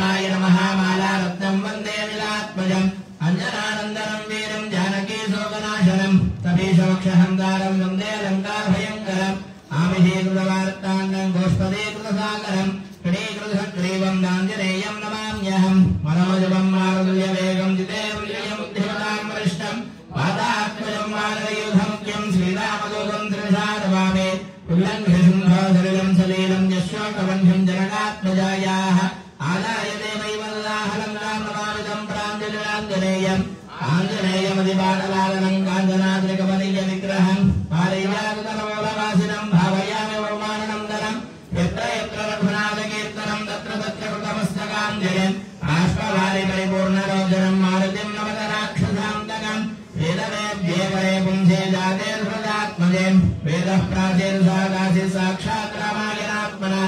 रामाय नमः मालारत्नं वन्दे नीलात्मजम् अंजनानन्दनं वीरं जानकी शोकनाशनं कपीशवक्षहंकारं वन्दे लङ्काभयङ्करम् आमिषीकृतवार्ताण्डं गोष्पदीकृतसागरम् क्रीडीकृतग्रीवं दाञ्जनेयं नमाम्यहम् मनोजवं मारुल्यवेगं जितेन्द्रियं बुद्धिमतां वरिष्ठं पादात्मजं मार्गयूधमुख्यं श्रीरामदूतं त्रिविधानमामे उल्लङ्घ्यसिंहासलिलं सलीलं यशोकवह्निं जनकात्मजायाः आदाय देवैवल्लाहलङ्कां नमामितं प्राञ्जलिराञ्जनेयम् आञ्जनेयमधिपाटलालनं काञ्चनाद्रिकमनीयविग्रहं पारिजाततमूलवासिनं भावयामि वौमाननन्दनं यत्र यत्र रघुनाथकीर्तनं तत्र तत्र कृतमस्तकाञ्जलिम् बाष्पवारिपरिपूर्णरोचनं मारुतिं नमत राक्षसान्तकम् वेदवेद्ये परे पुंसे जाते हृदात्मजे वेदः प्राचीर्सादासि साक्षात् रामायणात्मना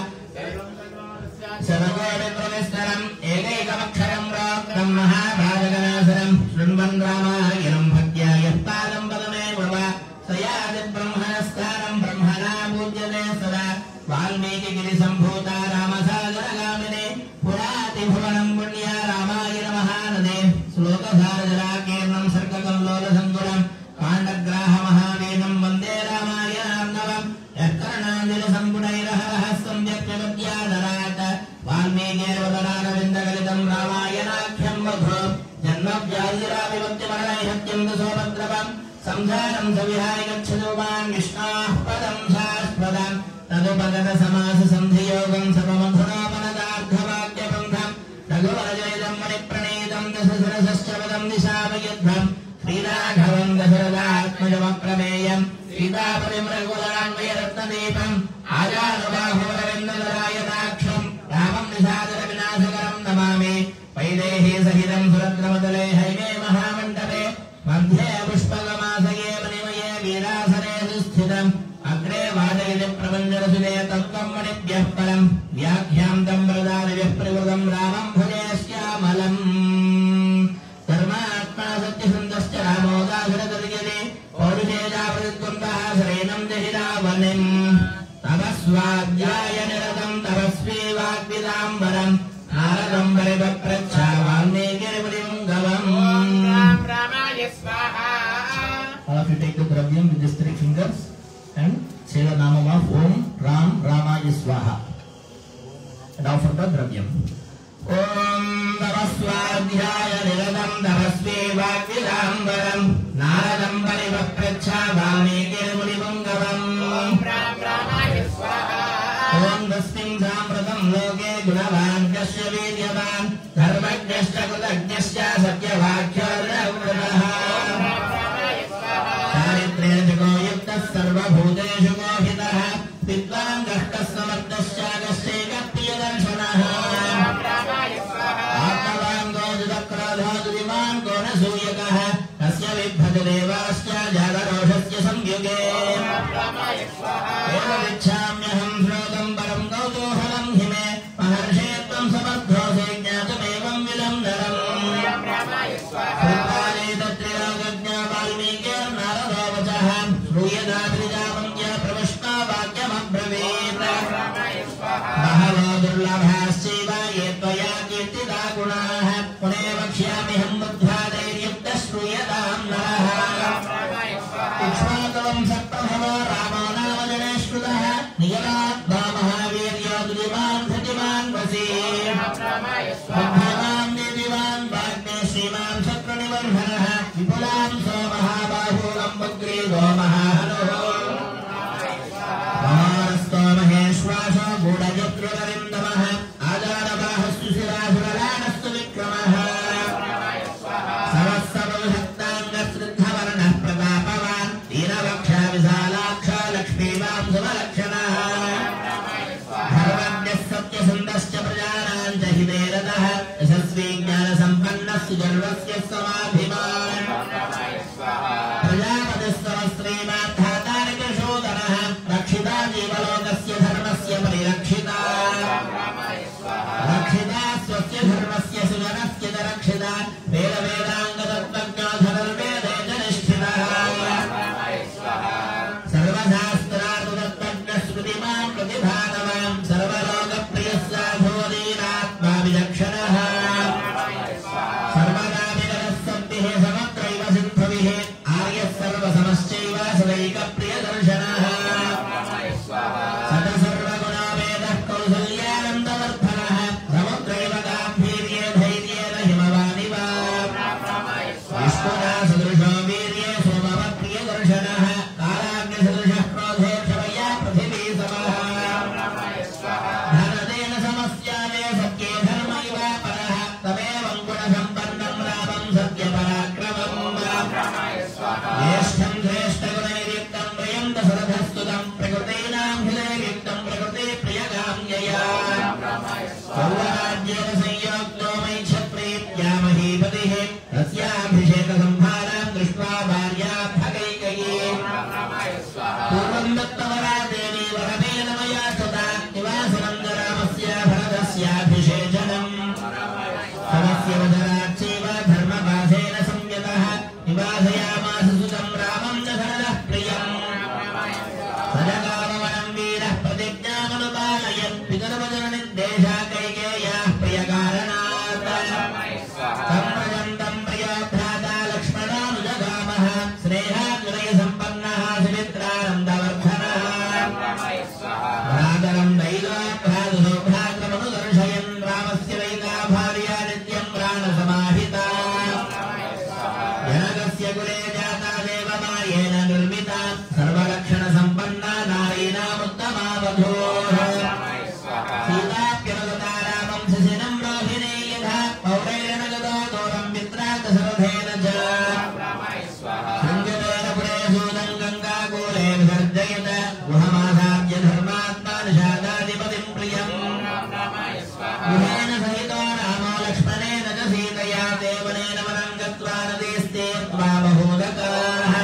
सर्वोऽविप्रविस्तरम् एकैकमक्षरं प्रोक्तं महाभारतनासरं शृण्वन् रामायणं भक्त्या यः पादं पदमेव वा स याति ब्रह्मणस्थानं ब्रह्मणा पूज्यते सदा वाल्मीकिगिरिसम्भूता रामसागरगामिने पुरातिभुवनं पुण्या रामायण महानदे श्लोकसारजलाकीर्णं सर्गकल्लोलसङ्कुलं काण्डग्राहमहावीनं वन्दे रामायणार्णवम् यः कर्णाञ्जलिसम्पुटैरहरः सम्यक् वाल्मीकिर्वदनारविन्दगलितं रामायणाख्यं वधो जन्मव्याधिराविभक्तिमरणैहत्यं दशोपद्रवं संसारं सविहाय गच्छतो मां विष्णोः पदं शाश्वतं तदुपगतसमाससन्धियोगं सर्वमधुरोपनदार्थवाक्यपन्थं रघुवरजयितं मणिप्रणीतं दशसरसश्च पदं दिशापयुद्धं श्रीराघवं दशरथात्मजमप्रमेयं सीतापरिमृगुलान्वयरत्नदीपम् आजानुबाहुरविन्ददरायताक्षम् रामं निशाचरविनाशकरं नमामि वैदेही सहितं सुरद्रमतले हैमे महामण्डपे मध्ये पुष्पकमासये मणिमये वीरासने सुस्थितम् अग्रे वादयति प्रपञ्चरसुते तत्त्वं मणिभ्यः परम् व्याख्यान्तं वरदादिभ्यः परिवृतं रामं भजे श्यामलम् धर्मात्मा सत्यसन्धश्च रामो दाशरथर्यते पौरुषेजापरित्वन्तः श्रेणं जहि रावणिम् तपस्वाध्याय निरतं तपस्वी वाग्विदाम्बरम् नारदं परिपप्रच्छ वाल्मीकिर्मुनिपुङ्गवम् रामाय स्वाहा. All of you take the dravyam with these 3 fingers and say the name of Om Ram Ramaya Swaha and offer the dravyam. Om Tavaswadhyaya Niradam Tavasvi Vakvidambaram Naradam Parivapracha Valmikirmunipungavam Om Ramaya Swaha. Om Dastim Sampratam Loke Gunavan Kasya Vidyavan Dharmajnasya Kudajnasya Satyavakya Ravraha Ramaya Swaha. Charitre Jago Yuktas Sarvabhuteshu Mohitah Vidvan Gashtas Samartasya Gasyeka Priyadarshanaha Ramaya Swaha. Atmavan Gojudakradhadudiman Gonasuyakah Tasya Vibhata Devasya Jagaroshasya Samyuge Ramaya Swaha. Eva Vichamyaham Shrogam Param Gautohalam Hime Maharshetvam Samadhose Jnatamevam Vilamnaram Ramaya Swaha. Prapale Tatrilogatnya Valmikir Naradovachaham Shruyadaprijavamya Pravashta Vakyam Abravit Ramaya Swaha. Bahava Durlabhasyiva Yetvaya Kirtita Gunaha Pune Vakshyamiham Buddhadairyukta Shruyadam Naraha Ramaya Swaha. Ikshvatavam Sattavhava Ramo Namajaneshkrutaha Niyalatma Mahavirya Dudiman Thatiman Vasi Ramaya Swaha. Bhagavan Nedivan Bhagme Sriman Satranivarhanaha Vipulam Somahabahulam Bhagrigo Mahahano Maharasto Maheshwasha Gudajatruvarindamaha Ajarabhahastu Sirasuralanasthu Vikramaha Ramaya Swaha. Savassavalhattanga Sriddhavarnah Pratapavan Deenavaksha Visalaksha Lakshmivam Suvalakshanaha Ramaya Swaha. Dharmanyah Satyasandascha Prajananja Hideratah Yasasvi Jnana Sampannah Sujarvasya Samadhiman Ramaya Swaha. प्रजापतिस्तवस्त्रीमार्थातारिकशोधनः रक्षिता जीवलोकस्य धर्मस्य परिरक्षिता Ramaya Swaha. रक्षिता स्वस्य धर्मस्य सुजनस्य च रक्षिता वेदवेदाङ्गतत्त्व ज्येष्ठं श्रेष्ठगुणैर्युक्तं प्रियं दशरथस्तुतं प्रकृतीनां हृदययुक्तं प्रकृतिप्रियकाम्यया सर्वराज्येन संयोक्तो मैक्षत्प्रीत्या महीपतिः तस्याभिषेकसंहारां दृष्ट्वा भार्याभगैकयी पूर्वं दत्तवरा देवी वरदेन मया तदा निवासनं रामस्य भरतस्याभिषेचनम् सरस्य वदराच्चैव धर्मपाशेन संयतः निवासयामास सुतं रामं च धनः प्रियम् सजगामवनं वीरः प्रतिज्ञामनुपालयन् पितरवचननिर्देशा कैकेय्याः प्रियकारणात् सम्प्रजन्तं प्रियोभ्राता लक्ष्मणानुजगामः स्नेहाद्वयसम्पन्नः सुमित्रानन्दवर्धनः भ्रातरं दैवाभ्रातुसौभ्रातरमनुदर्शयन् रामस्य वैका भार्या नित्यं प्राणसमाहिता जनकस्य कुले जाता देवमार्येण निर्मिता सर्वलक्षणसम्पन्ना नारीणामुत्तमा वधूः सीताप्यनुगता रामं शशिनं रोहिणी यथा पौरेण गतो दूरं मित्रा दशरथेन च शृङ्गतेन पुरे सूतं गङ्गाकूले विसर्जयत गुहमासाद्य धर्मात्मा निषादाधिपतिं प्रियम् गुहेन सहितो रामो लक्ष्मणेन च सीतया देवनेन वनं गत्वा नदीस्तीर्त्वा बहूदकाः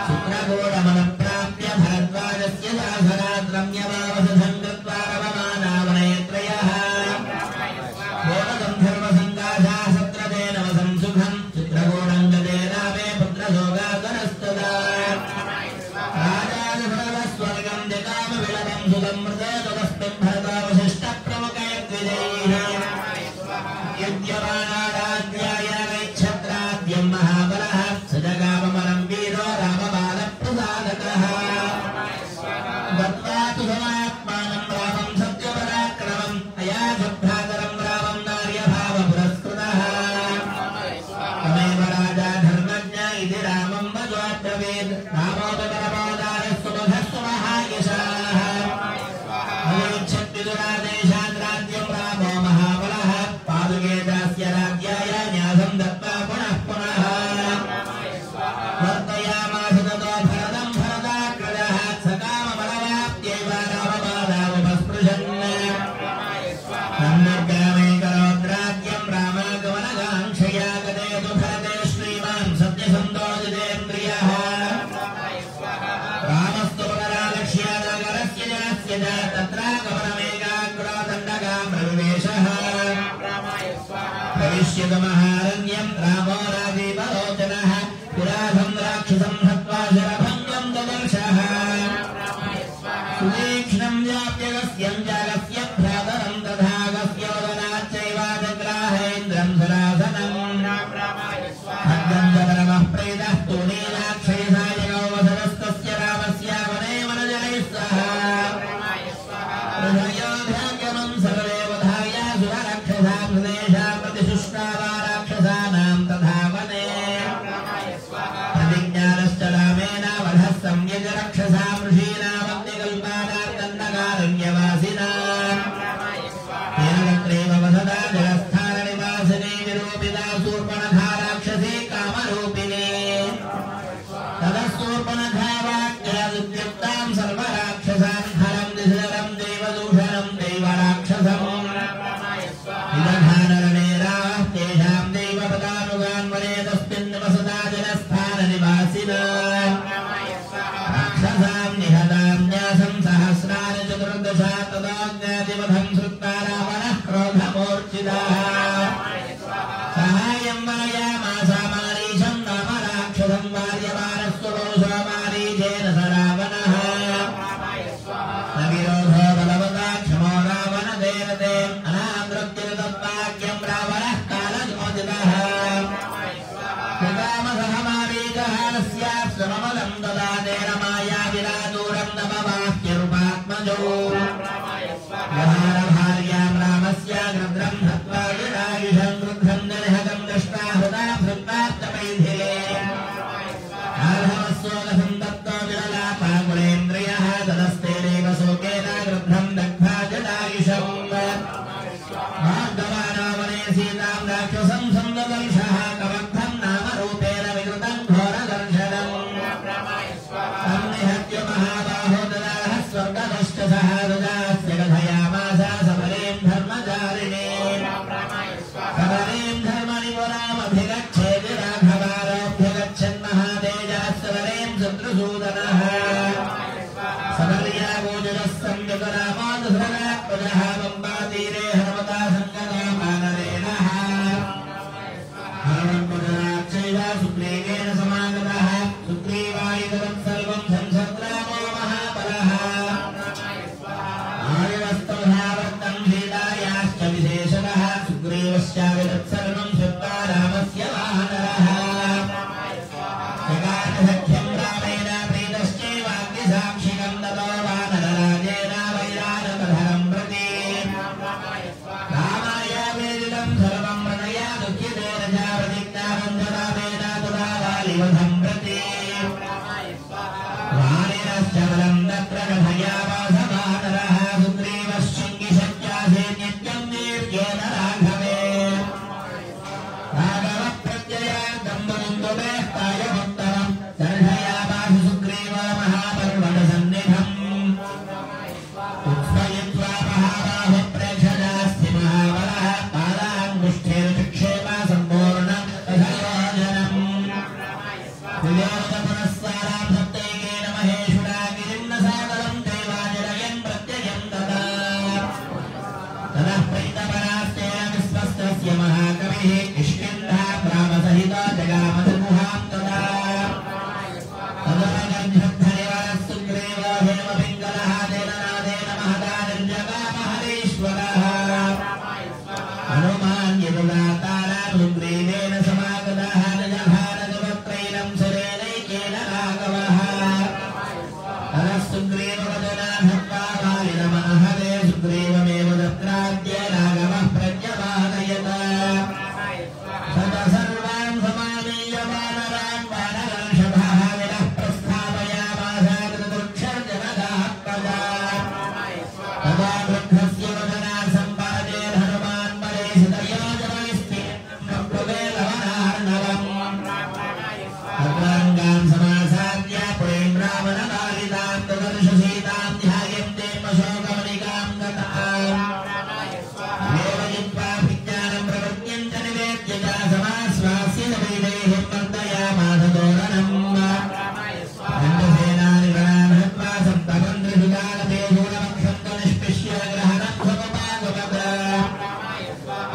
चित्रकूटमनप्राप्य भरद्वाजस्य शासनात् रम्यमावसनं कृत्वा रममानावनयत्रयः गोपगन्धर्वसङ्काशाः सत्रतेन वसं सुखं चित्रकूटं गते रामे पुत्रशोकातरस्तदा राजादशरथस्वर्गं जगामविलपं सुतं मृते ततस्मिन् भरतावशिष्टप्रमुखैर्द्विजैः युध्यमानाराज्याय नैक्षत्राद्यं महाबलः स जगाममलं वीरो रामबालप्रसादकः दत्त्वा तु समात्मानं रामं सत्यपराक्रमम् अयासभ्रातरं रामं नार्यभावपुरस्कृतः तमेव राजा धर्मज्ञ इति रामं वचोऽब्रवीत् रामोऽपि परमोदारस्तु मघस्तु महायशाः भवेच्छद्विदुरादेशात् राज्यं रामो महाबलः पादुके दास्य राज्याय न्यासं दत्त्वा पुनः पुनः वर्तयामास ततो भरतं भरताग्रजः सकामबलवाप्त्यैव रामपादावुपस्पृशन् तन्निर्गामैकरोद्राज्यं रामागमनकाङ्क्षया गते तु भरते श्रीमान् सत्यसन्तोषितेन्द्रियः रामस्तु पुनरालक्ष्यानगरस्य जनस्य च तत्रागमनमेकाग्रो दण्डकाम्रविवेशः भविष्यतमहारण्यं रामो राजीवलोचनः पुराधं राक्षसं हत्वा शरभङ्गं ददर्शः सुतीक्ष्णं व्याप्यगस्यं जागस्य भ्रातरं तथागस्य वदनाच्चैवाजग्राहेन्द्रं सुरासनम् भद्रं प्रेतः तूणीलाक्षयसायगौ वसनस्तस्य रामस्य वने वनजनैः सह हृदयोऽध्यागमं सर्वदेवधाय सुरराक्षसां हृदेशा प्रतिशुष्टावा राक्षसानां तथा वने प्रतिज्ञानश्च रामेण वधः संयज रक्षसां ऋषीणामग्निकल्पानां दण्डकारण्यवासिनाम् तेन तत्रैव वसदा जलस्थाननिवासिनी विरूपिता शूर्पणखा राक्षसी कामरूपिणी ततः शूर्पणखा वाक्यादुद्युक्तां सर्वराक्षसान् हरं दिशरं दैवदूषणं दैवराक्षसम् विदधानरणेराः तेषां दैवपदानुगान् वने तस्मिन् वसदा जनस्थाननिवासिना राक्षसां निहतां न्यासं सहस्राणि चतुर्दशा तदाज्ञातिवधं श्रुत्वा रावणः क्रोधमूर्च्छितः सहायं वनयामासा मारीचं नाम राक्षसं वार्यमाणस्तु रोषो मारीचेन स रावणः न विरोधो बलवता क्षमो रावणतेन ते अनामृत्युर्दत्ताख्यं रावणः कालज्योतितः कृतामसः मारीचः स्यात् सममलं ददाते रमाया विरादूरं नमवाक्यरूपात्मजो भार्यां रामस्य गृध्रं हत्वा विरायुषं गृध्रं निहतं दृष्ट्वा हृदा भृत्तात्तमैथिले आर्हवस्सोलसं दत्तो विरलापाकुलेन्द्रियः तदस्तेनैव शोकेन गृध्रं दग्धा जटायुषम् भार्गवानो वने सीतां राक्षसं सन्ददर्शः कमर्थं नाम रूपेण विकृतं घोरग अभिगच्छेति राघवारोऽभ्यगच्छन् महातेजस्वरें शत्रुसूदनः सदर्यागोजरः संयुतरामादुसुरगात्मजः वम्बातीरे हनुमता सङ्गदामानरेणः हरणपुराक्षैव सुग्रीवेण समागतः सुग्रीवायुधं सर्वं संसद्रामो महाबलः आर्यवस्तवधावर्तं शीलायाश्च विशेषतः सुग्रीवस्याविदत्सर्वं श्रुत्वा रामस्य वानरः जगादसख्यं रामेण प्रीतश्चैवाग्निसाक्षिकं ततो वानरराजेन वैरानकधरं प्रति रामाय वेदितं सर्वं प्रणया दुःखिते रजा प्रतिज्ञानं च रामेण तदा वालिवधं प्रति वालिनश्च बलं तत्र कथयावासवानरः सुग्रीवश्चिङ्गिशक्यासे नित्यं वीर्येण राघवे राघवप्रत्ययार्धं मुन्दुमेष्टायमुत्तरं दर्शयामास सुग्रीव महापर्वतसन्निधम् उत्स्मयित्वा महाबाहुप्रेक्षजास्ति महाबलः पादाङ्गुष्ठैर्विक्षेप सम्पूर्णं तथयोजनम् विलोकपुरस्सारां सप्तैकेन महेशुरा गिरिं न सागरं दैवाजनयन् प्रत्ययं तदा ततः प्रीतपरास्तेन विश्वस्तस्य महाकविः किष्किन्धा रामसहितो जगामधुगुहां तदा तदोगन्धनिवारः सुग्रीवो हेमपिङ्गलः तेन नादेन महता निर्जगामहरीश्वरः हनुमान् यदुदातारा सुग्रीवेन समागतः निजभारतवत्रैनं सुरेणैकेन राघवः ततः सुग्रीववचना धत्वा वालिनमहते सुग्रीवमेव तत्राद्य राघवः प्रत्यपादयत् सर्वान् समानीय वानरान् वानरर्षभः विनः प्रस्थापयामास कृतदुक्षर्जनदात्मजा तदा वृद्धस्य वदना सम्पादेर्हनुमान् बलेशितयोजनैस्तेनप्लुवेलवनार्णवम् सर्वाङ्गान् समासाद्य पुरीं रावणपालितां ददर्श सीतां ध्यायन्ते अशोकमणिकां गताम् देवयित्वा विज्ञानं प्रवृत्त्यं च निवेद्य च समाश्वास्य सपीडेः वर्धयामास तोरणम् दण्डसेनानिगणान् हत्वा सप्तमं त्रिशुकालते शूलपक्षं च निष्पिष्य ग्रहणध्वमुपागमत्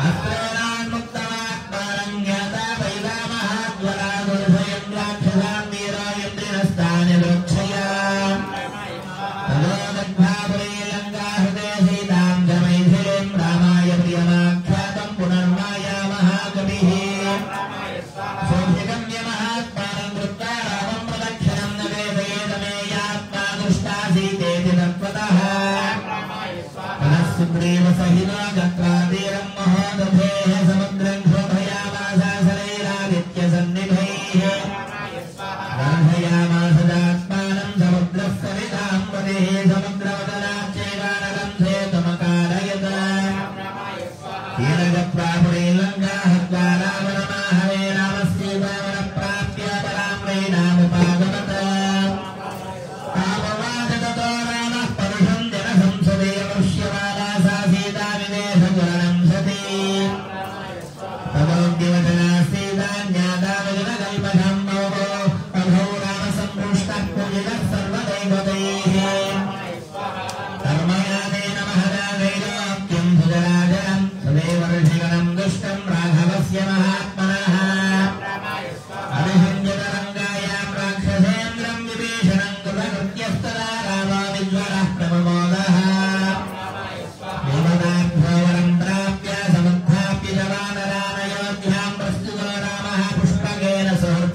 अस्त्रेणान् मुक्तवाक्पालं ज्ञाता वैदामहाज्वला दुर्भयं राक्षसान् वीरायन्त्रिणस्तानि वृक्षया ततो दग्धा पुरी लङ्काहृते सीतां च मैथिलीं रामाय प्रियमाख्यातं पुनर्मायामः कविः सोऽभिगम्यमहात्मानं कृत्वा रामं प्रदक्षिणं न वेदयेत मे यात्मा दृष्टा सीतेति तत्त्वतः ततः सुग्रीवसहितो गत्वा तीरं महोदधेः समुद्रं शोभयामास सलैरादित्यसन्निभैः दर्शयामास चात्मानं समुद्रस्सवितां पतिः समुद्रवदनाच्चैवानलं सेतुमकारयत् तीरगत्वा पुरीलङ्का हत्वा रावणमाहवे रामस्यैवावनप्राप्य परां वैनामुपागमत् ताववाच ततो रामः परुषं जनसंसदे मनुष्यमाला सा सीता विदेशगुरणं सती तदोऽद्यवचना सीता ज्ञातावजनकल्पषं मोहो प्रभो रामसम्पृष्टः पूजितः सर्वदैवतैः कर्मयादेन महदा दैलोक्यं भुजराजनं सदैवर्षिगणं दुष्टं राघवस्य महात्मनः अभिसंजतरङ्गायां राक्षसेन्द्रं विभीषणं कृतकृत्यस्तदा रामो विज्वरः प्रममोदः देवताभ्योवरं प्राप्य समुत्थाप्य च वानरान् अयोध्यां प्रस्तुतो रामः पुष्पकेन सुहृद्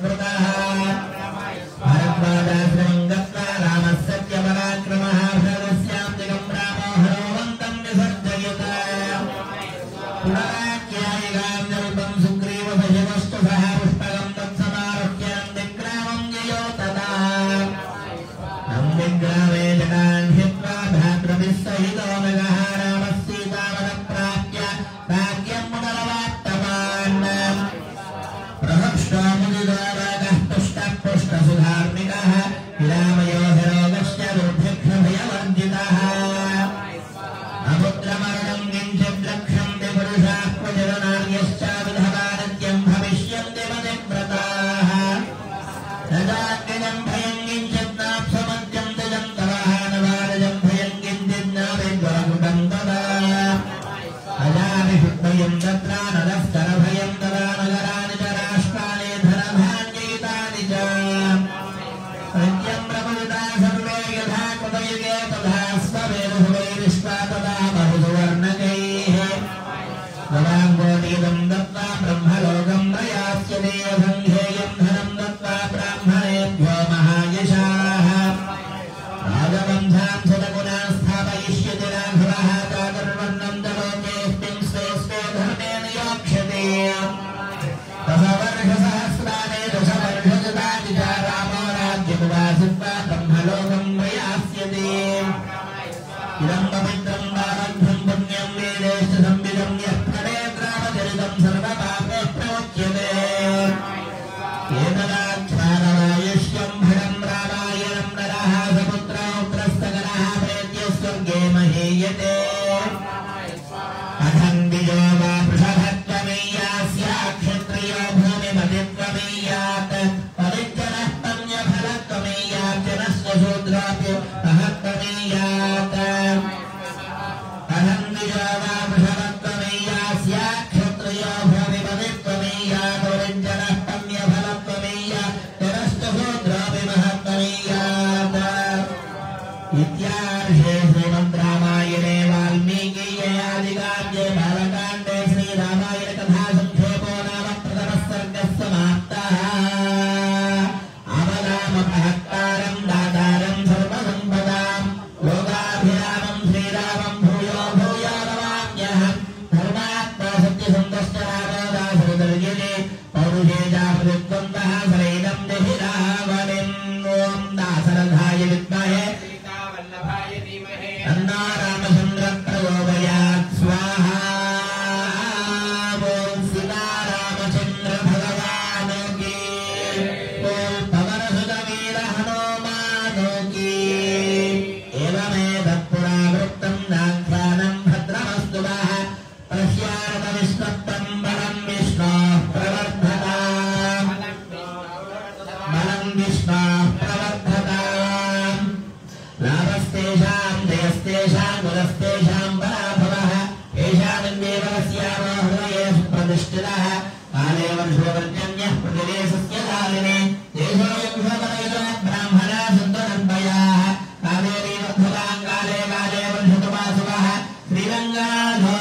एतदाक्षारवायुष्यं भरं रामायणं नरः समुद्रौत्रस्तगरः प्रेत्य स्वर्गे महीयते अहं विजो वा वृषभत्वमेयास्य क्षत्रियो भूमिमतित्वमेयात् परिज्जनः पण्यफलत्वमेयात् जनस्य शूद्रापि महत्वमेयात् अहं विजो वा वृषभत्वमेयास्य क्षत्रियो भूमिमतित्वमेयात् परिज्जनः पण्यफलत्वमेयात् जनस्य शूद्रापि महत्वमेयात् इत्यार्षे श्रीमद् रामायणे वाल्मीकीये आदिकाव्ये बालकाण्डे श्रीरामायण कथा संक्षेपो नाम प्रथमः सर्गः समाप्तः। अवरामपहत्तारं दातारं सर्वसम्पदां लोकाभिरामं श्रीरामं भूयो भूयो नमाम्यहम्। धर्मात्मा सत्यसन्धश्च रामदासरुदर्गिने पौरुषे जापृत्वन्तः सरेणं देहि रावणिम्। ॐ दासरथाय विद्महे अन्ना रामचन्द्र प्रचोदयात् स्वाहा। बोल सीता रामचन्द्र भगवान की, बोल पवन सुत वीर हनुमान की। एवमेतत् पुरावृत्तं नाख्यानं भद्रमस्तु नः पश्यामविष्णुत्वं बलं विष्णोः प्रवर्धताम्। बलं विष्णोः प्रवर्धताम्। लाभस्तेषां जयस्तेषां गुणस्तेषां पराभवः येषामिन्देवरस्यामो हृदयेषु प्रतिष्ठितः काले वर्षोवर्जन्यः प्रतिवेशस्य कालिने देशोऽयं ब्राह्मणा सन्तु निर्भयाः काले वर्धतां काले काले वर्षतुमासुवः श्रीरङ्गनाथो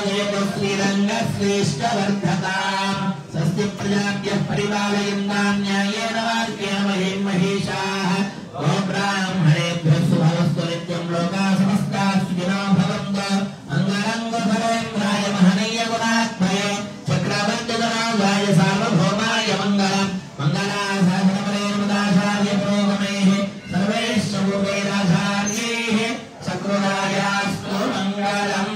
श्रीरङ्गश्रेष्ठवर्धताम्। स्वस्ति प्रजाभ्यः परिपालयन्तां न्यायेन वाक्येन महीं महिषाः। ओ ब्राह्मणेभ्यः शुभमस्तु नित्यं लोकाः समस्ताः सुखिनो भवन्तु। मङ्गलं गुरुभरेन्द्राय महनीय गुणात्मये चक्रवर्तितनाय सार्वभौमाय मङ्गलम्। मङ्गलाशासनपरेर्मुदाचार्य पुरोगमैः सर्वैश्च पूर्वैराचार्यैः सकृदायास्तु मङ्गलम्।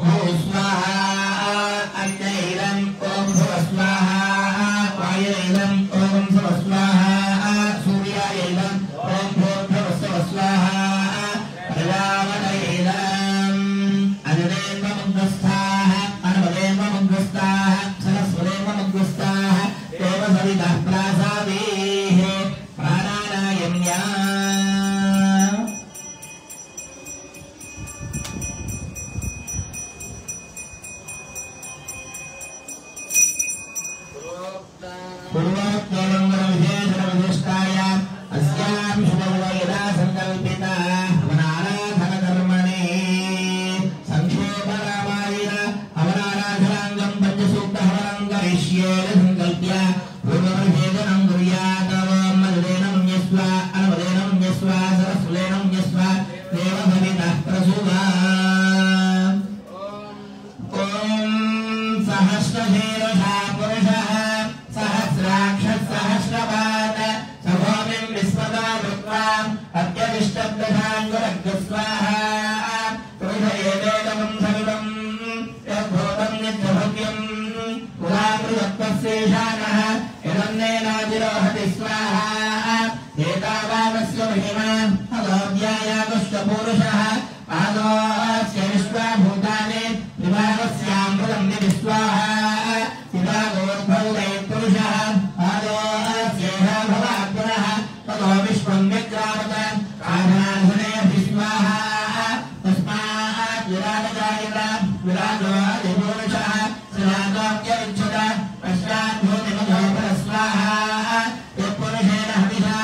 ॐ स्वाहा अग्नैरं ॐ भुवः स्वाहा वायुरैरं ॐ भुवः स्वाहा सूर्यायैरं ॐ भूर्भुवः स्वाहा प्रजापतयैरं अजनेन्द्रमुग्रस्थाः अनवदेन्द्रमुग्रस्थाः सरस्वतेन्द्रमुग्रस्थाः देवसवितः प्रासादैः प्राणानायम्या। पूर्वोक्तमङ्गलविशेषणविशिष्टायाम् अस्यां शुभवयदा सङ्कल्पिता अवनाराधनकर्मणे संक्षेपरामायण अवनाराधनाङ्गं पञ्चसूक्तहवनं करिष्ये सङ्कल्प्य पूर्वविशेषणं कुर्यात्। मददेनं न्यस्व अनवदेनं न्यस्व सरस्वतेनं न्यस्व देवभवितः प्रसूवा। ॐ सहस्रशीर्षः पुरुषः सहस्राक्षः सहस्रपात् सभोमिं विस्मता कृत्वाम् अत्यविष्टब्दधाङ्गुरग्रस्वाहा। पुरुष एवेदमं सविदं यद्भूतं नित्यभव्यं पुरामृतत्वस्येषानः यदन्नेनातिरोहति स्वाहा। एतावानस्य महिमा अलोव्यायागुष्टपूरुषः पादोऽस्य विश्वभूतानि विभागस्यामृतं विस्वाहा। पुरुषः पादोऽस्येह भवात्मनः ततो विश्वं विक्रामत काधाधने विस्वाहा। तस्मात् विराजकायित विराजो अधिपुरुषः सदातोऽप्यविच्युत पश्चाद्भूतिमधो परस्वाहा। यत्पुरुषेण हविषा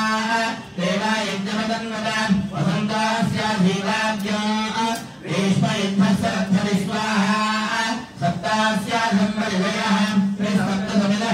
देवायज्ञमतन्वत वसन्तोऽस्याधीवाद्यो ग्रीष्मयुद्धस्य रथविस्वाहा। सप्तास्याधम्बलिवयः त्रिसप्तसमितः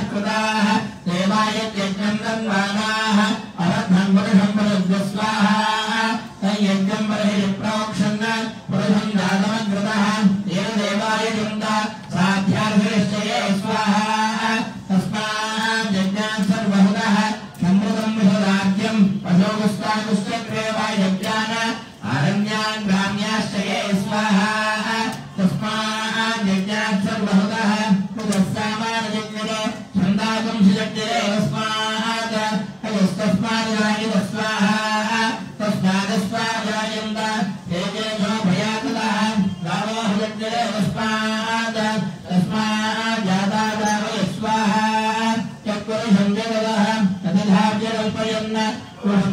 ईश्वरे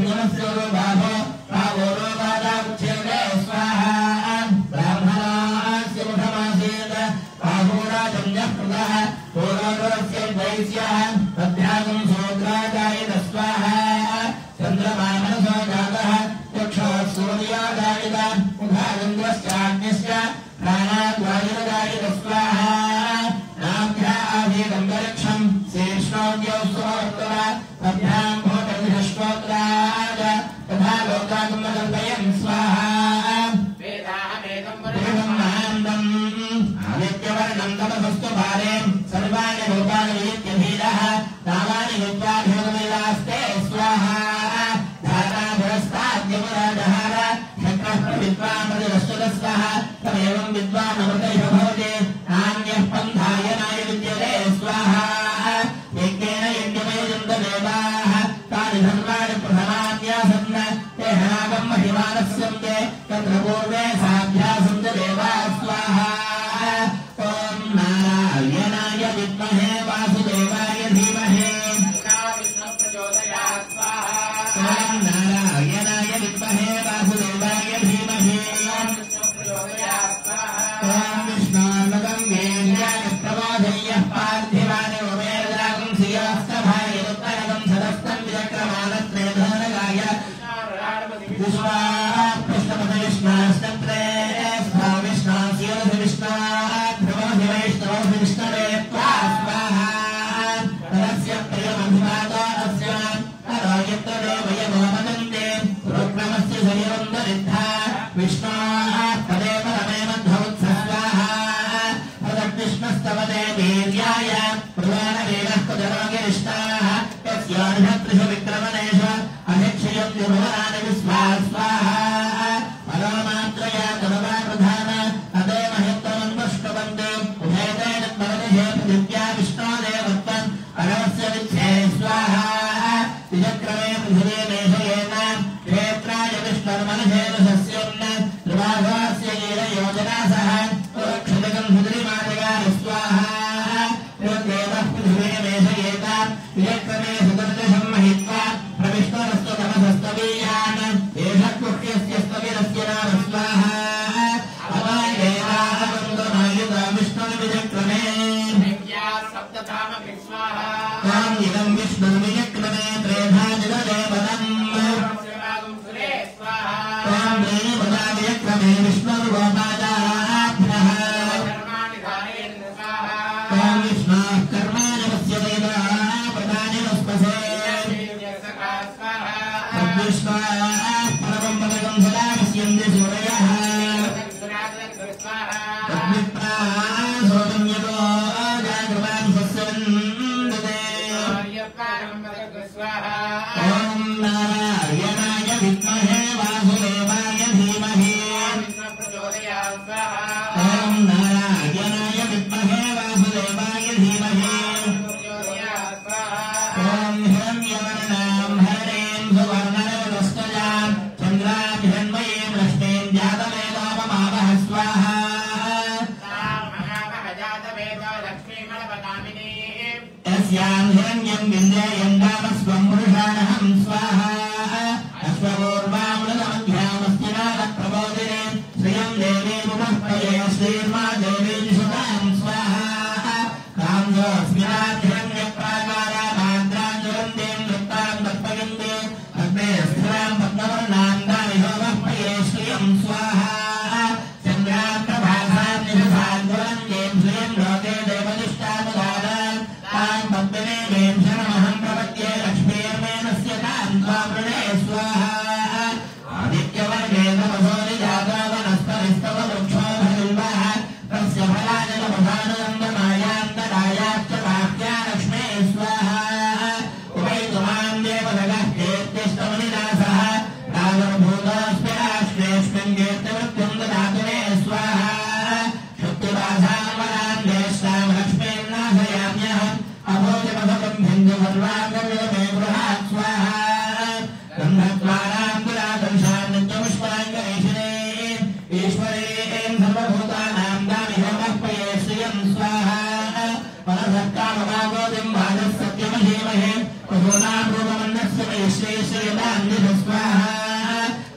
श्री श्रीराम स्वाहा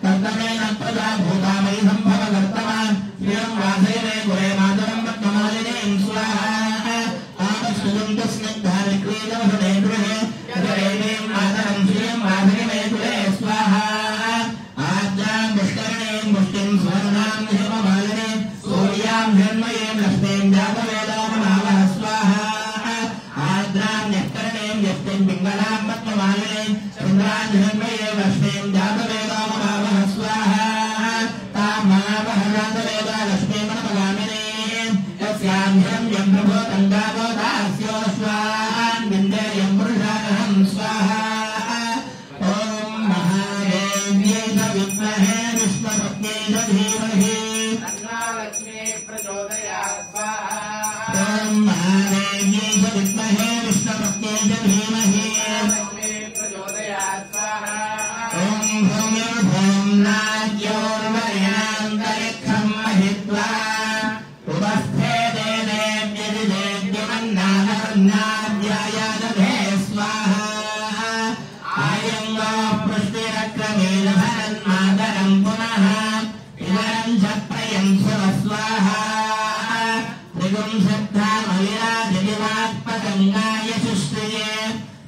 तत्तमेन प्रजा भूतामयि संभव कर्तवान् श्रियं वासयने गुरे मातरं पद्ममालिनीं स्वाहा आमस्तुं स्निग्धानि क्रीडवसने गृहे गृहेणीं मातरं श्रियं वासयने गुरे स्वाहा आद्यां पुष्करणीं पुष्टिं स्वर्णां हिममालिनीं सूर्यां हिरण्मयीं लक्ष्मीं जातवेदामनावः स्वाहा आद्रां यत्करणीं यष्टिं पिङ्गलां पद्ममालिनीं चन्द्रां हिरण्मयीं लक्ष्मीं जातवेदामनावः स्वाहा तामावः जातवेदा लक्ष्मीमनपगामिनीं यस्यां हिरण्यं प्रभो तङ्गावोदास्यो स्वाहान् विन्देयं पुरुषानहं स्वाहा ॐ महादेव्यै च विद्महे विष्णुपत्न्यै च धीमहि लक्ष्मी प्रचोदयात् स्वाहा ॐ महादेव्यै च विद्महे विष्णुपत्न्यै च धीमहि लक्ष्मी प्रचोदयात् स्वाहा ॐ भूमिर्भूं नाद्योर्वरेणान्तरिक्षं महित्वा उपस्थे देवेभ्यदिदेव्यमन्नादन्नाद्यायादधे स्वाहा आयङ्गो पृष्टिरक्रमेण भरन्मातरं पुनः इदं चप्रयं स्वस्वाहा त्रिगुंसद्धामविराजदिवात्पतङ्गाय सुश्रिये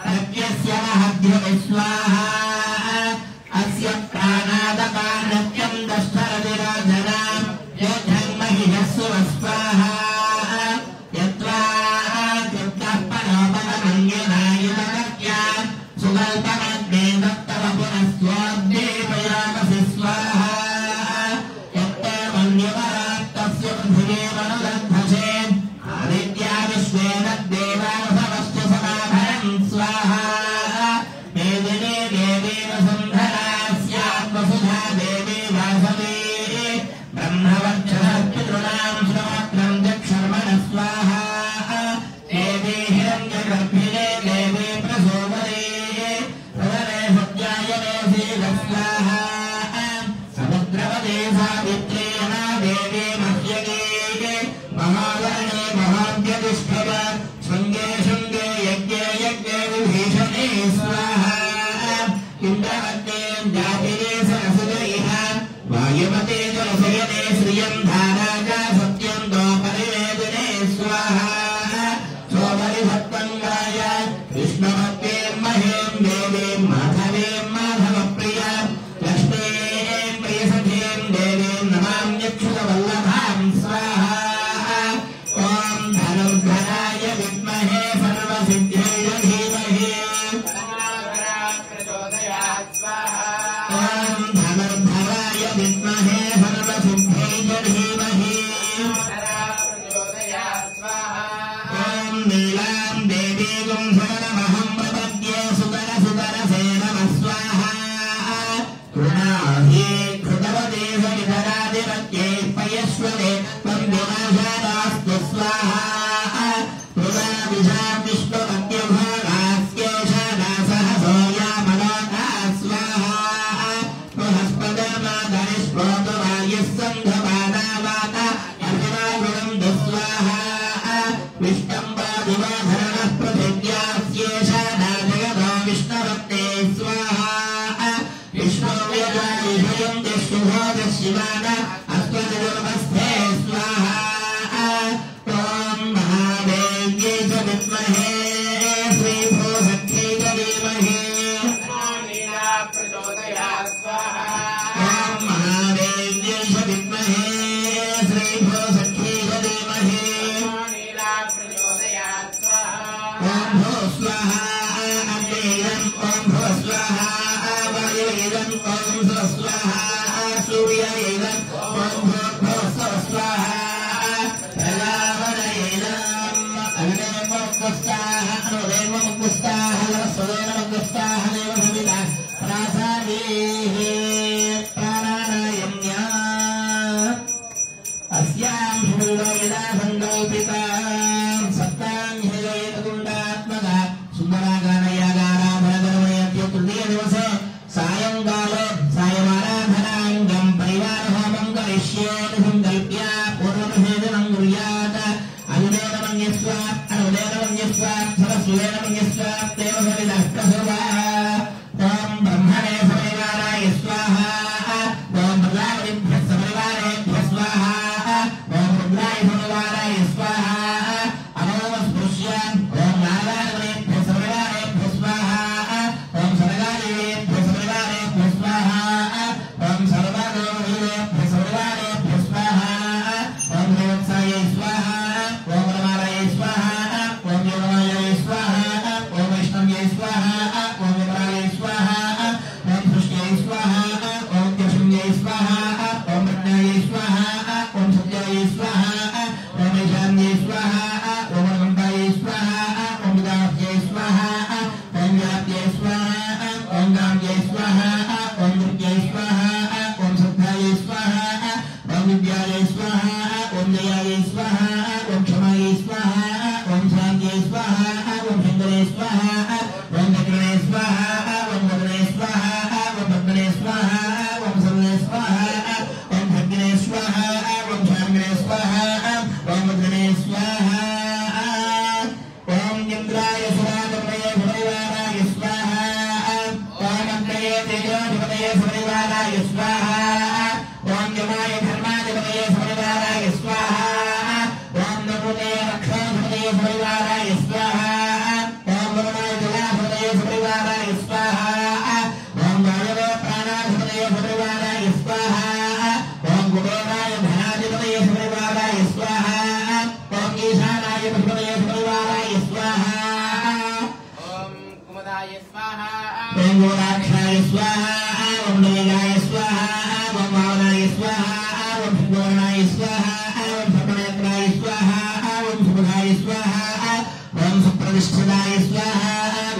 प्रत्यस्य महद्युविस्वाहा अस्य प्राणादपानत्यं दष्टरतिरोधनां योद्धन्महिषः सुवस्वाहा यत्वा कृतः परोपमङ्गिनायुतकत्यां सुकल्पमग्ने दत्तव पुनस्त्वोद्दीपयामसि स्वाहा यत्ते मन्युवरात्तस्य पृथिवे मनुदध्वसे आदित्या विश्वे तद्देवावसवश्च समाभरं स्वाहा मेदिनी देवी वसुन्धरा स्यात् वसुधा देवी वासवी ब्रह्मवक्षः पितॄणां श्रोत्रं चक्षुर्मनः स्वाहा देवी हिरण्यगर्भिणे देवी प्रसूमरी प्रदरे सत्यायने शीलस्वाहा समुद्रवदे सावित्री अना देवी मह्यगी महावर्णे महाव्यतिष्ठव शृङ्गे शृङ्गे यज्ञे यज्ञे विभीषणे स्वाहा इन्द्रवत्ते जातिरे सरसुदैः वायुमते जलशयने श्रियं धाराजा सत्यं दोपरिवेदिने स्वाहा सोमरिभक्तङ्गाय विष्णुभक्ते महें देवीं माधवीं माधवप्रिया लक्ष्मीं प्रियसखीं देवीं नमाम्यच्युतवल्लभां स्वाहा ॐ धनुर्धराय विद्महे सर्वसिद्ध्यै धीमहि धनाधरा प्रचोदयात् स्वाहा ॐ धनुर्धराय विद्महे सर्वसिद्ध्यै धीमहि धरा प्रचोदयात् स्वाहा ॐ नीलां देवीं शरणमहं प्रपद्ये सुतरसे नमः स्वाहा कृणाहि कृतवते सवितरादिपत्ये पयस्वरे वन्द्यमाशादास्तु स्वाहा कृताभिषां विष्णुपत्यभागास्येषादासहसो यामनोता स्वाहा बृहस्पतिर्माधरिष्प्रोतवायुः सन्धमानावाता अर्जुनागुणं दुःस्वाहा विष्णम्बादिवाधरणः पृथिव्यास्येषादाजगतो विष्णुभक्ते स्वाहा विष्णुव्यजाविषयं दिष्णुभोजशिवान अस्त्वनिर्मस्थे स्वाहा ॐ महादेव्यै च विद्महे श्रीभूसख्यै च धीमहि नीला प्रचोदयात् स्वाहा ॐ महादेव्यै च विद्महे श्रीभूसख्यै च धीमहि नीला प्रचोदयात् स्वाहा ॐ भो स्वाहा अग्नेयं ॐ भो स्वाहा वायुवेदं ॐ स्वस्वाहा सूर्यवेदं ॐ भो स्वस्वाहा प्रजापतयेदं अग्नेयमुक्तस्ताः अनुदेवमुक्तस्ताः स्वदेवमुक्तस्ताः देवसविता प्रासादेः प्राणानायम्या अस्यां शुभोदयदा सङ्कल्पितां सत्तां ह्यजयतकुण्डात्मका सुन्दरागानयागाराभरधर्मयत्यो तृतीयदिवसे सायङ्काले सायमाराधनाङ्गं परिवारहोमं करिष्ये सङ्कल्प्य पूर्वनिषेधनं कुर्यात् अनुदेवमन्यस्वात् अनुदेवमन्यस्वात् सरस्वदेवमन्यस्वात् देवसवितः प्रसवाः तं स्वाहा ओम दक्षिणे स्वाहा ओम दक्षिणे स्वाहा ओम दक्षिणे स्वाहा ओम सर्वे स्वाहा ओम दक्षिणे स्वाहा ओम शांगणे स्वाहा ओम दक्षिणे स्वाहा ओम इंद्राय सुराधमये परिवाराय स्वाहा ओम अग्नये तेजोधमये परिवाराय स्वाहा ओम यमाय धर्माधिपतये परिवाराय स्वाहा ओम नमोते रक्षाधिपतये परिवाराय स्वाहा ओम वरुणाय जलाधिपतये परिवाराय स्वाहा ओम वायवे प्राणाधिपतये परिवाराय स्वाहा ओम कुबेराय धनाधिपतये परिवाराय स्वाहा ओम ईशानाय अधिपतये परिवाराय स्वाहा ओम कुमुदाय स्वाहा ओम गोराक्षाय स्वाहा ओम नवेगाय स्वाहा ओम वामनाय स्वाहा ओम सुवर्णाय स्वाहा ओम सपनेत्राय स्वाहा ओम सुभगाय स्वाहा ओम सुप्रतिष्ठिताय स्वाहा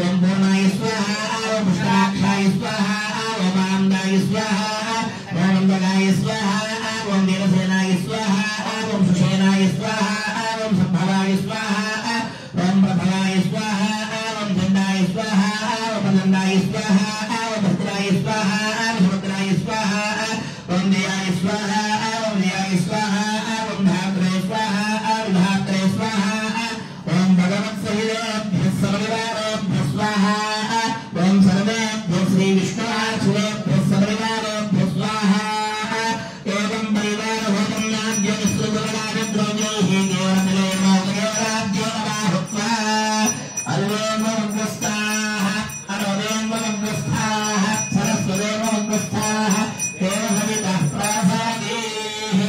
ओम पूर्णाय स्वाहा ओम पुष्टाक्षाय स्वाहा ओम आनन्दाय स्वाहा ओम अम्बगाय स्वाहा ओम देवसेनाय स्वाहा ओम सुषेनाय स्वाहा ओम संभवाय स्वाहा ओम प्रभवाय स्वाहा ओम चण्डाय स्वाहा ओम नन्दाय स्वाहा ओम भद्राय स्वाहा ओम सुभद्राय स्वाहा ओम देयाय स्वाहा ओम देयाय स्वाहा ओम धात्रे स्वाहा ओम धात्रे स्वाहा ओम भगवत्सहितेभ्यः सपरिवारेभ्यः स्वाहा ओम सर्वेभ्यः श्रीविष्णुवासुदेभ्यः सपरिवारेभ्यः स्वाहा एवं परिवारभूतं नाद्यनिःसृतराजद्रव्यैः देवनिलेमोदयोराज्योनमाहुत्वा अल्वेन्मग्रस्ताः अनोदेन्मग्रस्ताः सरस्वदेन्मग्रस्ताः देवसवितः प्रासादेः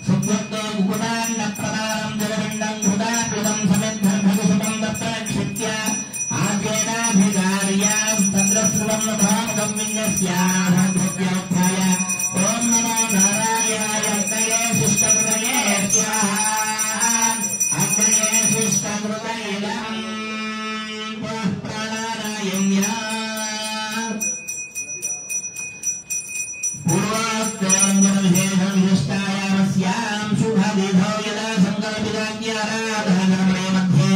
सुकृतो गुणान्नप्रदानं जलपिण्डं घृताकृतं समिद्धं भगुसुतं दत्तक्षित्य आद्येनाभिधार्यां तद्रश्रुवं धामकं विन्यस्याः धृत्योत्थाय ॐ नमो नारायणाय अग्नये शिष्टकृतये स्वाहा अग्नये शिष्टकृतयेदं पुनः प्राणानायम्या पूर्वोक्तविशेषविशिष्टायामस्यां शुभविधौ यदा सङ्कल्पिताज्ञाराधनकर्मणे मध्ये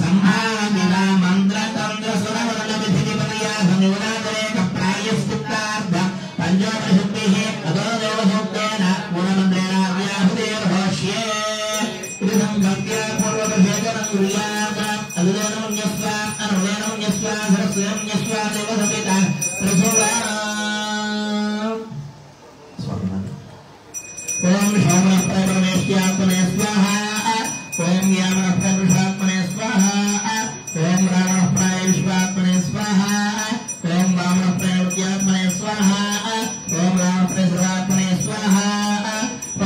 सम्भाविता मन्त्रतन्त्रसुरवर्णविधिपतया संयुनादरेकप्रायश्चित्तार्थ पञ्चोपनिषद्भिः अतो देवसूक्तेन गुणमन्त्रेणाव्याहुतेर्भोष्ये इति सङ्कल्प्य पूर्वविशेषणं कुर्यात् अदुदेन मुञ्जस्व अनुदेन मुञ्जस्व सरस्वतेन मुञ्जस्व देवसंहिता प्रसुवाण ओम शौनः प्रभवेश्यात्मने स्वाहा ओम यामनः प्रभुषात्मने स्वाहा ओम रामणः प्राय विश्वात्मने स्वाहा ओम वामनः प्रयोज्यात्मने स्वाहा ओम रामः प्रसर्वात्मने स्वाहा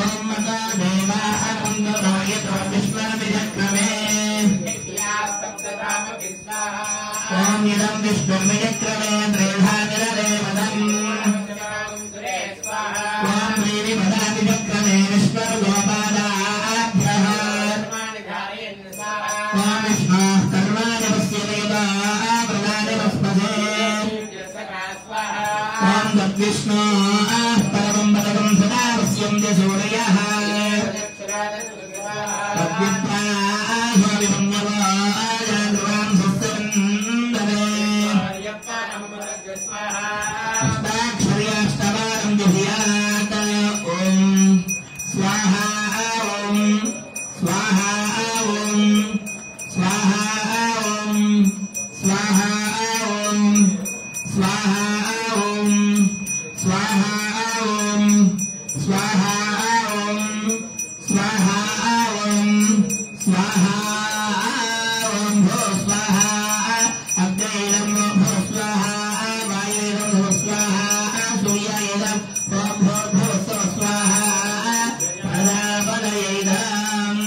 ओम मता देवा अनन्दो यतो विश्वमिजक्रमे सप्तधामपि स्वाहा ओम इदं विश्वमिजक्रमे त्रेधा निरदेवदम् सुरे स्वाहा ओम श्रीविभदादिचक्रमे विश्वगोपादाभ्यः कर्माणि स्वाहा ओम विष्णोः कर्माणि पश्येदेवा प्रदानि वस्पदे सखा स्वाहा ओम तद्विष्णोः परमं पदकं सदा पश्यन्ति सूरयः तद्विप्राः ध्रुवां स्वस्तिन्दवे अष्टाक्षर्याष्टवारं जुह्यात् ओम स्वाहा ओम स्वाहा ओम स्वाहा ओम स्वाहा ओम स्वाहा ओम स्वाहा ओम स्वाहा ओम स्वाहा ओम स्वाहा ओम भो स्वाहा अग्नेयं भो स्वाहा वायुं भो स्वाहा सूर्यायं भो स्वाहा प्रजापतयेदम्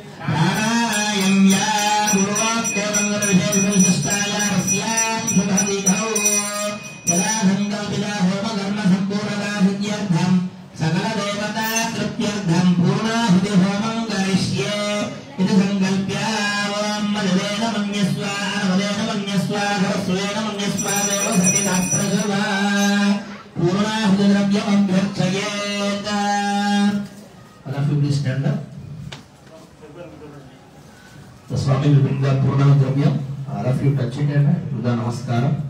नारायं या पूर्वोक्तमङ्गलविशेषविशिष्टायास्यां शुभविधौ यदा सङ्कल्पिता होमकर्मसम्पूर्णतासिद्ध्यर्थं सकलदेवतातृप्त्यर्थं पूर्णाहुतिहोमं करिष्ये इति सङ्कल्प्य ॐ मधुरेण मन्यस्व नवदेन मन्यस्व सरस्वतेन मन्यस्व देवसतिदात्रसुवा पूर्णाहुतिद्रव्यमभ्यर्चयेत् please stand up. The Swami will bring the Purna Dravyam. All of you touch it and do the Namaskaram.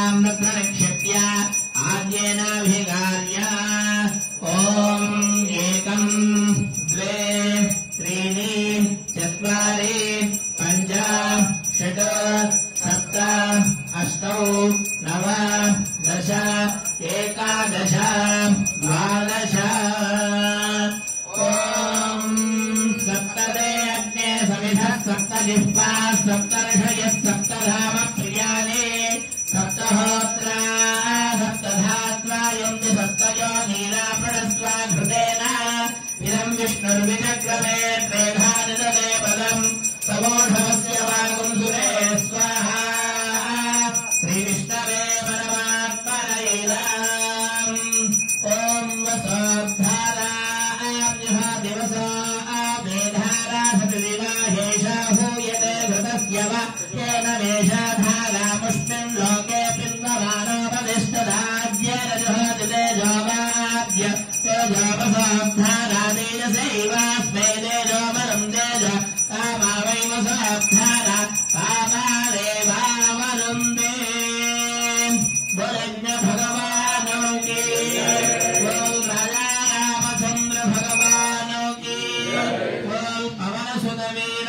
ताम् तत्र निक्षिप्य आद्येनाभिगार्य ॐ 1 2 3 4 5 6 7 8 9 10 11 12 ॐ सप्तदे अग्ने समिधः सप्तजिह्वाः सप्तर्षयः सप्तधाम प्रियाणि सप्तहोत्रा सप्तधात्वा यन्ति सप्तयो नीलापणस्वा घृतेन इदम् विष्णुर्विचक्रमे त्रेधानिदले पदम् समोढवस्य वागुंसुरे स्वाहा श्रीविष्णवे परमात्मनैलाम् ॐ वसोद्धाराभ्यः दिवसा मेधारा सतिदिवाहेशा हूयते घृतस्य वा येन मेषाधारा मुष्टिम् लोके पिन्वमानोपदिष्टदाद्येन जुहोति तेजोवाद्य तेजोपसोद्धारा तेजसैवास्मै तेजोबलम् तेज कामा वै वसोद्धारा कामादेवावरुन्ते बोलज्ञ भगवानौ की बोल राजा रामचंद्र भगवानौ की बोल पवन सुत वीर